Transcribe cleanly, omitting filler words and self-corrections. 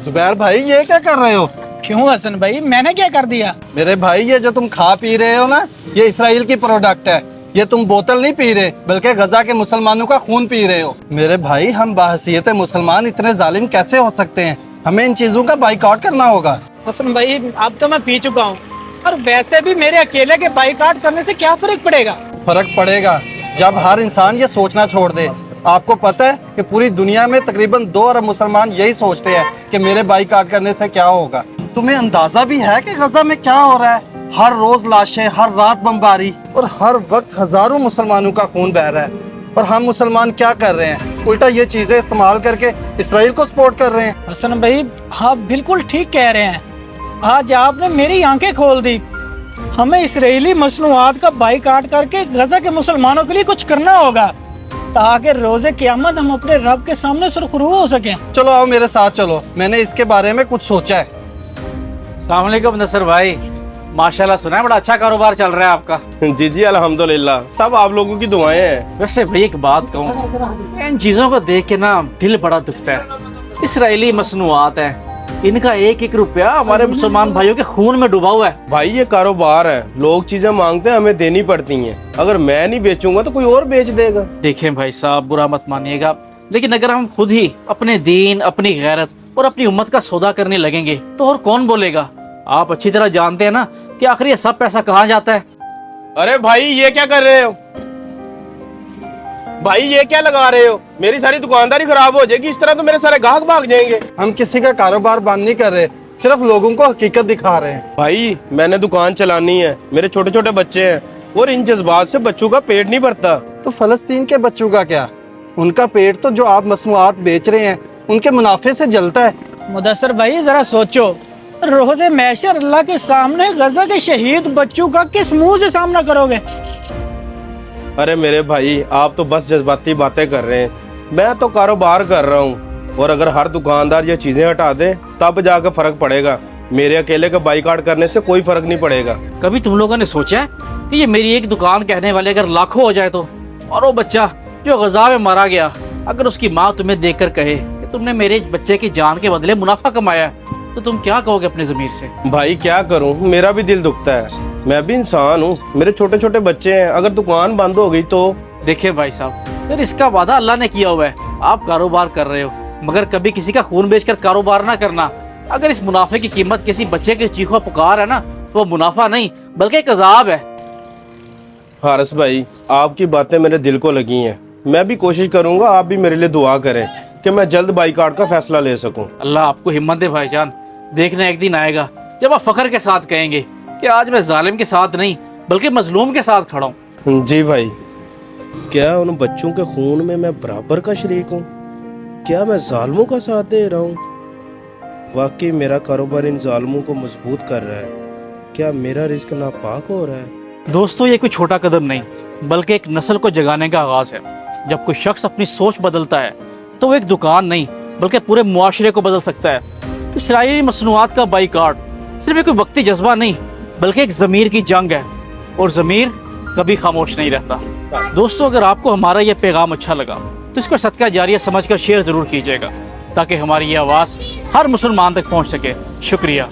زبیر بھائی یہ کیا کر رہے ہو؟ کیوں حسن بھائی میں نے کیا کر دیا؟ میرے بھائی یہ جو تم کھا پی رہے ہو نا، یہ اسرائیل کی پروڈکٹ ہے۔ یہ تم بوتل نہیں پی رہے بلکہ غزہ کے مسلمانوں کا خون پی رہے ہو۔ میرے بھائی ہم بحیثیت مسلمان اتنے ظالم کیسے ہو سکتے ہیں؟ ہمیں ان چیزوں کا بائیکاٹ کرنا ہوگا۔ حسن بھائی اب تو میں پی چکا ہوں، اور ویسے بھی میرے اکیلے کے بائیکاٹ کرنے سے کیا فرق پڑے گا؟ فرق پڑے گا جب ہر انسان یہ سوچنا چھوڑ دے۔ آپ کو پتہ ہے کہ پوری دنیا میں تقریباً 2 ارب مسلمان یہی سوچتے ہیں کہ میرے بائیکاٹ کرنے سے کیا ہوگا۔ تمہیں اندازہ بھی ہے کہ غزہ میں کیا ہو رہا ہے؟ ہر روز لاشیں، ہر رات بمباری، اور ہر وقت ہزاروں مسلمانوں کا خون بہہ رہا ہے، اور ہم مسلمان کیا کر رہے ہیں؟ الٹا یہ چیزیں استعمال کر کے اسرائیل کو سپورٹ کر رہے ہیں۔ حسن بھائی آپ بالکل ٹھیک کہہ رہے ہیں، آج آپ نے میری آنکھیں کھول دی۔ ہمیں اسرائیلی مصنوعات کا بائیکاٹ کر کے غزہ کے مسلمانوں کے لیے کچھ کرنا ہوگا تاکہ روز قیامت ہم اپنے رب کے سامنے سرخرو ہو سکیں۔ چلو آؤ میرے ساتھ چلو، میں نے اس کے بارے میں کچھ سوچا ہے۔ السلام علیکم نصر بھائی، ماشاءاللہ سنا ہے بڑا اچھا کاروبار چل رہا ہے آپ کا۔ جی الحمدللہ، سب آپ لوگوں کی دعائیں ہیں۔ ویسے بھائی ایک بات کہوں، ان چیزوں کو دیکھ کے نا دل بڑا دکھتا ہے۔ اسرائیلی مصنوعات ہیں، ان کا ایک ایک روپیہ ہمارے مسلمان بھائیوں کے خون میں ڈوبا ہوا ہے۔ بھائی یہ کاروبار ہے، لوگ چیزیں مانگتے ہیں، ہمیں دینی پڑتی ہیں۔ اگر میں نہیں بیچوں گا تو کوئی اور بیچ دے گا۔ دیکھیں بھائی صاحب، برا مت مانیے گا، لیکن اگر ہم خود ہی اپنے دین، اپنی غیرت اور اپنی امت کا سودا کرنے لگیں گے تو اور کون بولے گا؟ آپ اچھی طرح جانتے ہیں نا کہ آخر یہ سب پیسہ کہاں جاتا ہے۔ ارے بھائی یہ کیا کر رہے ہو؟ بھائی یہ کیا لگا رہے ہو؟ میری ساری دکانداری خراب ہو جائے گی، اس طرح تو میرے سارے گاہک بھاگ جائیں گے۔ ہم کسی کا کاروبار بند نہیں کر رہے، صرف لوگوں کو حقیقت دکھا رہے ہیں۔ بھائی میں نے دکان چلانی ہے، میرے چھوٹے چھوٹے بچے ہیں، اور ان جذبات سے بچوں کا پیٹ نہیں بھرتا۔ تو فلسطین کے بچوں کا کیا؟ ان کا پیٹ تو جو آپ مصنوعات بیچ رہے ہیں ان کے منافع سے جلتا ہے۔ مدثر بھائی ذرا سوچو، روز محشر اللہ کے سامنے غزہ کے شہید بچوں کا کس منہ سے سامنا کرو گے؟ ارے میرے بھائی آپ تو بس جذباتی باتیں کر رہے ہیں، میں تو کاروبار کر رہا ہوں، اور اگر ہر دکاندار یہ چیزیں ہٹا دے تب جا کے فرق پڑے گا۔ میرے اکیلے کا بائیکاٹ کرنے سے کوئی فرق نہیں پڑے گا۔ کبھی تم لوگوں نے سوچا ہے کہ یہ میری ایک دکان کہنے والے اگر لاکھوں ہو جائے تو؟ اور وہ بچہ جو غزہ میں مارا گیا، اگر اس کی ماں تمہیں دیکھ کر کہے کہ تم نے میرے بچے کی جان کے بدلے منافع کمایا ہے، تو تم کیا کہو گے اپنے ضمیر سے؟ بھائی کیا کروں، میرا بھی دل دکھتا ہے، میں بھی انسان ہوں، میرے چھوٹے چھوٹے بچے ہیں، اگر دکان بند ہو گئی تو؟ دیکھیں بھائی صاحب، پھر اس کا وعدہ اللہ نے کیا ہوا ہے، آپ کاروبار کر رہے ہو، مگر کبھی کسی کا خون بیچ کر کاروبار نہ کرنا۔ اگر اس منافع کی قیمت کسی بچے کے چیخو پکار ہے نا تو وہ منافع نہیں بلکہ ایک عذاب ہے۔ حارث بھائی آپ کی باتیں میرے دل کو لگی ہیں، میں بھی کوشش کروں گا، آپ بھی میرے لیے دعا کریں کہ میں جلد بائیکاٹ کا فیصلہ لے سکوں۔ اللہ آپ کو ہمت دے بھائی جان، دیکھنا ایک دن آئے گا جب آپ فخر کے ساتھ کہیں گے کہ آج میں ظالم کے ساتھ نہیں بلکہ مظلوم کے ساتھ کھڑا ہوں۔ جی بھائی، کیا ان بچوں کے خون میں برابر کا شریک ہوں؟ کیا میں ظالموں کا ساتھ دے رہا ہوں؟ واقعی میرا کاروبار ان ظالموں کو مضبوط کر رہا ہے۔ کیا میرا رزق ناپاک ہو رہا ہے؟ دوستو یہ کوئی چھوٹا قدم نہیں بلکہ ایک نسل کو جگانے کا آغاز ہے۔ جب کوئی شخص اپنی سوچ بدلتا ہے تو وہ ایک دکان نہیں بلکہ پورے معاشرے کو بدل سکتا ہے۔ اسرائیلی مصنوعات کا بائیکاٹ صرف ایک کوئی وقتی جذبہ نہیں بلکہ ایک ضمیر کی جنگ ہے، اور ضمیر کبھی خاموش نہیں رہتا۔ دوستو اگر آپ کو ہمارا یہ پیغام اچھا لگا تو اس کو صدقہ جاریہ سمجھ کر شیئر ضرور کیجیے گا تاکہ ہماری یہ آواز ہر مسلمان تک پہنچ سکے۔ شکریہ۔